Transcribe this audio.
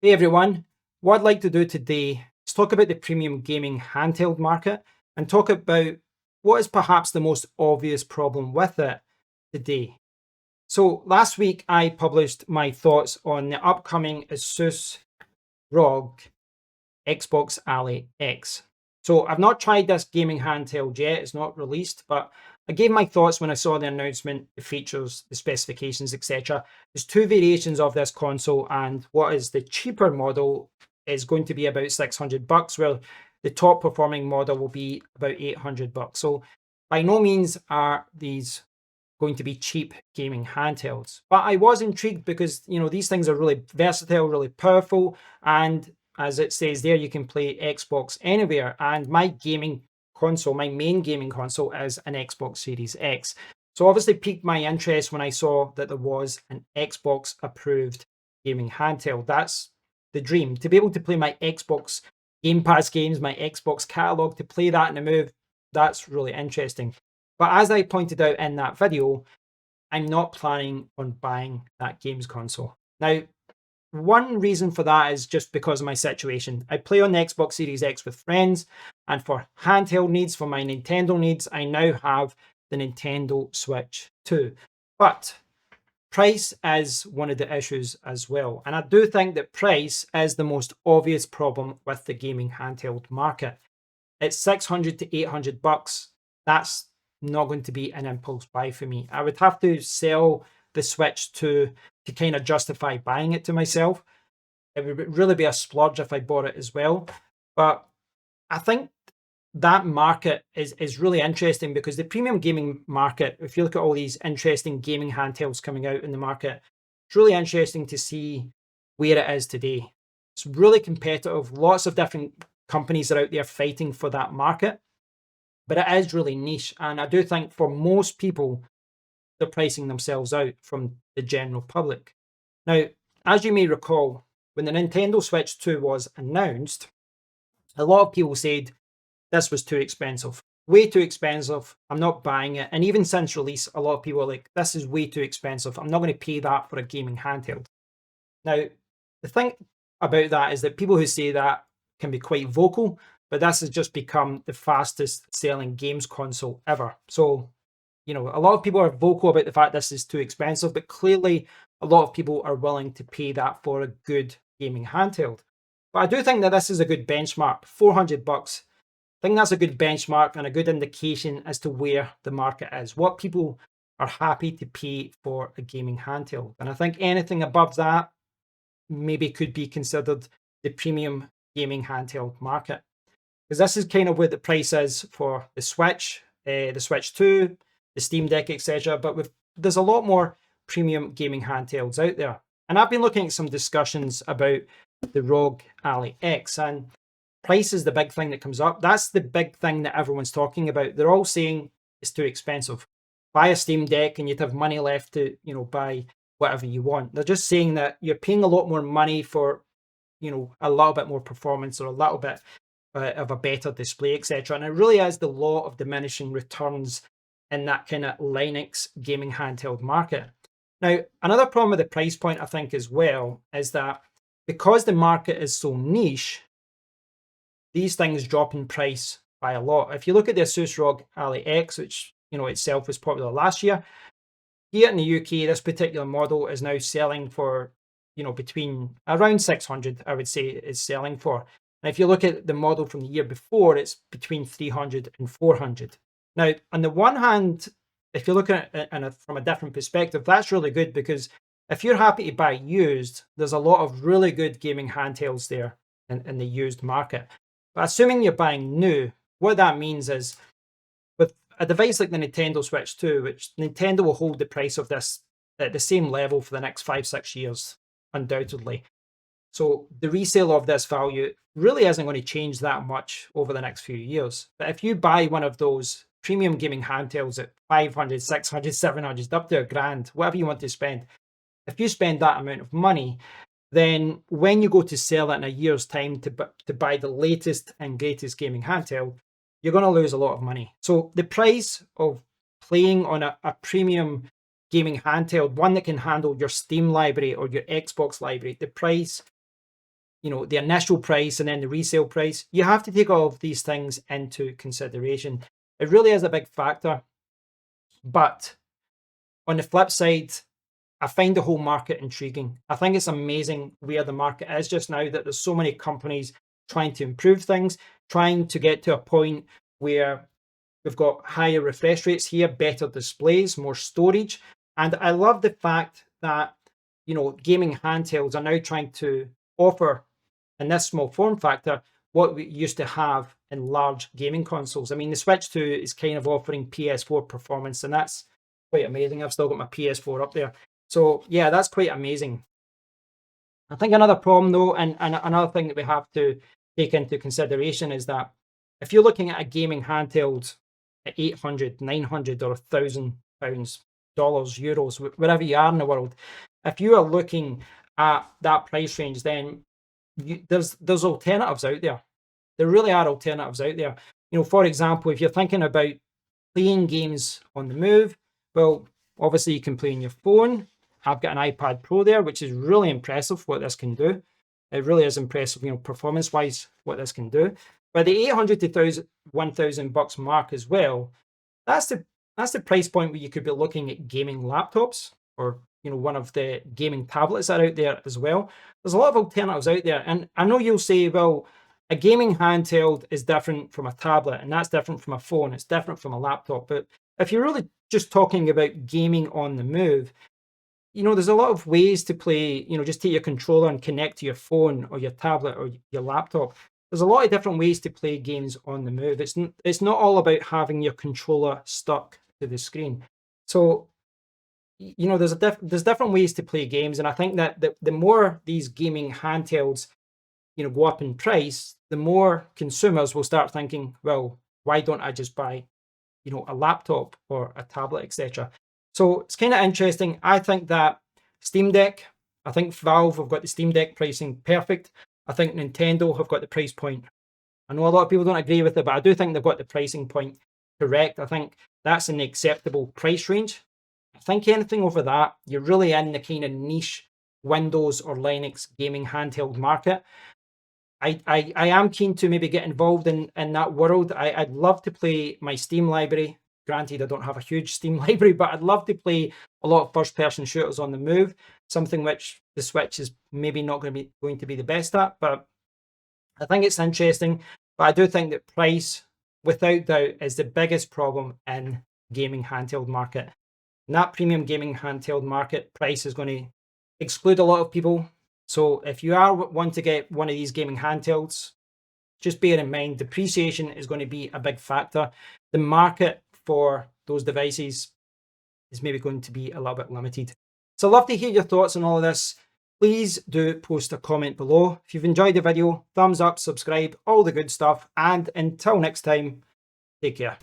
Hey everyone, what I'd like to do today is talk about the premium gaming handheld market and talk about what is perhaps the most obvious problem with it today. So, last week I published my thoughts on the upcoming Asus ROG Xbox Ally X. So I've not tried this gaming handheld yet, it's not released, but I gave my thoughts when I saw the announcement, the features, the specifications, etc. There's two variations of this console, and what is the cheaper model is going to be about 600 bucks, where the top performing model will be about 800 bucks. So by no means are these going to be cheap gaming handhelds. But I was intrigued because, these things are really versatile, really powerful, and as it says there, you can play Xbox anywhere. And my gaming console, my main gaming console, is an Xbox Series X. So obviously piqued my interest when I saw that there was an Xbox approved gaming handheld. That's the dream, to be able to play my Xbox Game Pass games, my Xbox catalog, to play that in a move. That's really interesting. But as I pointed out in that video, I'm not planning on buying that games console. Now, one reason for that is just because of my situation. I play on the Xbox Series X with friends, and for handheld needs, for my Nintendo needs, I now have the Nintendo Switch 2. But price is one of the issues as well. And I do think that price is the most obvious problem with the gaming handheld market. It's 600 to 800 bucks. That's not going to be an impulse buy for me. I would have to sell the Switch to kind of justify buying it to myself. It would really be a splurge if I bought it as well. But I think that market is really interesting because the premium gaming market, if you look at all these interesting gaming handhelds coming out in the market, it's really interesting to see where it is today. It's really competitive. Lots of different companies are out there fighting for that market, but it is really niche. And I do think for most people, they're pricing themselves out from the general public. Now, as you may recall, when the Nintendo Switch 2 was announced, a lot of people said this was too expensive. Way too expensive. I'm not buying it. And even since release, a lot of people are like, this is way too expensive. I'm not going to pay that for a gaming handheld. Now, the thing about that is that people who say that can be quite vocal, but this has just become the fastest selling games console ever. So, a lot of people are vocal about the fact this is too expensive, but clearly a lot of people are willing to pay that for a good gaming handheld. But I do think that this is a good benchmark. 400 bucks. I think that's a good benchmark and a good indication as to where the market is, what people are happy to pay for a gaming handheld. And I think anything above that maybe could be considered the premium gaming handheld market. Because this is kind of where the price is for the Switch 2, the Steam Deck, etc. But there's a lot more premium gaming handhelds out there. And I've been looking at some discussions about the ROG Ally X, and price is the big thing that comes up. That's the big thing that everyone's talking about. They're all saying it's too expensive. Buy a Steam Deck and you'd have money left to, buy whatever you want. They're just saying that you're paying a lot more money for, a little bit more performance or a little bit of a better display, etc. And it really is the law of diminishing returns in that kind of Linux gaming handheld market. Now, another problem with the price point, I think, as well, is that because the market is so niche, these things drop in price by a lot. If you look at the Asus ROG Ally X, which itself was popular last year, here in the UK, this particular model is now selling for between around 600, I would say, is selling for. And if you look at the model from the year before, it's between 300 and 400. Now, on the one hand, if you look at it from a different perspective, that's really good because if you're happy to buy used, there's a lot of really good gaming handhelds there in the used market. But assuming you're buying new, what that means is with a device like the Nintendo Switch 2, which Nintendo will hold the price of this at the same level for the next 5-6 years, undoubtedly. So the resale of this value really isn't going to change that much over the next few years. But if you buy one of those premium gaming handhelds at 500, 600, 700, up to $1,000, whatever you want to spend, if you spend that amount of money, then when you go to sell it in a year's time to buy the latest and greatest gaming handheld, you're going to lose a lot of money. So the price of playing on a premium gaming handheld, one that can handle your Steam library or your Xbox library, the price the initial price and then the resale price. You have to take all of these things into consideration. It really is a big factor. But on the flip side, I find the whole market intriguing. I think it's amazing where the market is just now, that there's so many companies trying to improve things, trying to get to a point where we've got higher refresh rates here, better displays, more storage. And I love the fact that, gaming handhelds are now trying to offer in this small form factor what we used to have in large gaming consoles. I mean, the Switch 2 is kind of offering PS4 performance, and that's quite amazing. I've still got my PS4 up there. So yeah, that's quite amazing. I think another problem though, and another thing that we have to take into consideration is that if you're looking at a gaming handheld at 800, 900 or £1,000, dollars, euros, wherever you are in the world, if you are looking at that price range, then there's alternatives out there. There really are alternatives out there. For example, if you're thinking about playing games on the move, well, obviously you can play on your phone. I've got an iPad Pro there, which is really impressive what this can do. It really is impressive, performance-wise, what this can do. But the 800 to $1,000 mark as well, that's the price point where you could be looking at gaming laptops, or one of the gaming tablets that are out there as well. There's a lot of alternatives out there, and I know you'll say, well, a gaming handheld is different from a tablet, and that's different from a phone, it's different from a laptop. But if you're really just talking about gaming on the move, there's a lot of ways to play. Just take your controller and connect to your phone or your tablet or your laptop. There's a lot of different ways to play games on the move. It's not all about having your controller stuck to the screen. So there's different ways to play games, and I think that the more these gaming handhelds go up in price, the more consumers will start thinking, well, why don't I just buy a laptop or a tablet, etc. So it's kind of interesting. I think that I think Valve have got the Steam Deck pricing perfect. I think Nintendo have got the price point. I know a lot of people don't agree with it, but I do think they've got the pricing point correct. I think that's an acceptable price range. I think anything over that, you're really in the kind of niche Windows or Linux gaming handheld market. I am keen to maybe get involved in that world. I'd love to play my Steam library. Granted, I don't have a huge Steam library, but I'd love to play a lot of first-person shooters on the move, something which the Switch is maybe not going to be the best at. But I think it's interesting. But I do think that price, without doubt, is the biggest problem in gaming handheld market. And that premium gaming handheld market, price is going to exclude a lot of people. So if you are want to get one of these gaming handhelds, just bear in mind depreciation is going to be a big factor. The market for those devices is maybe going to be a little bit limited. So I'd love to hear your thoughts on all of this. Please do post a comment below. If you've enjoyed the video, thumbs up, subscribe, all the good stuff. And until next time, take care.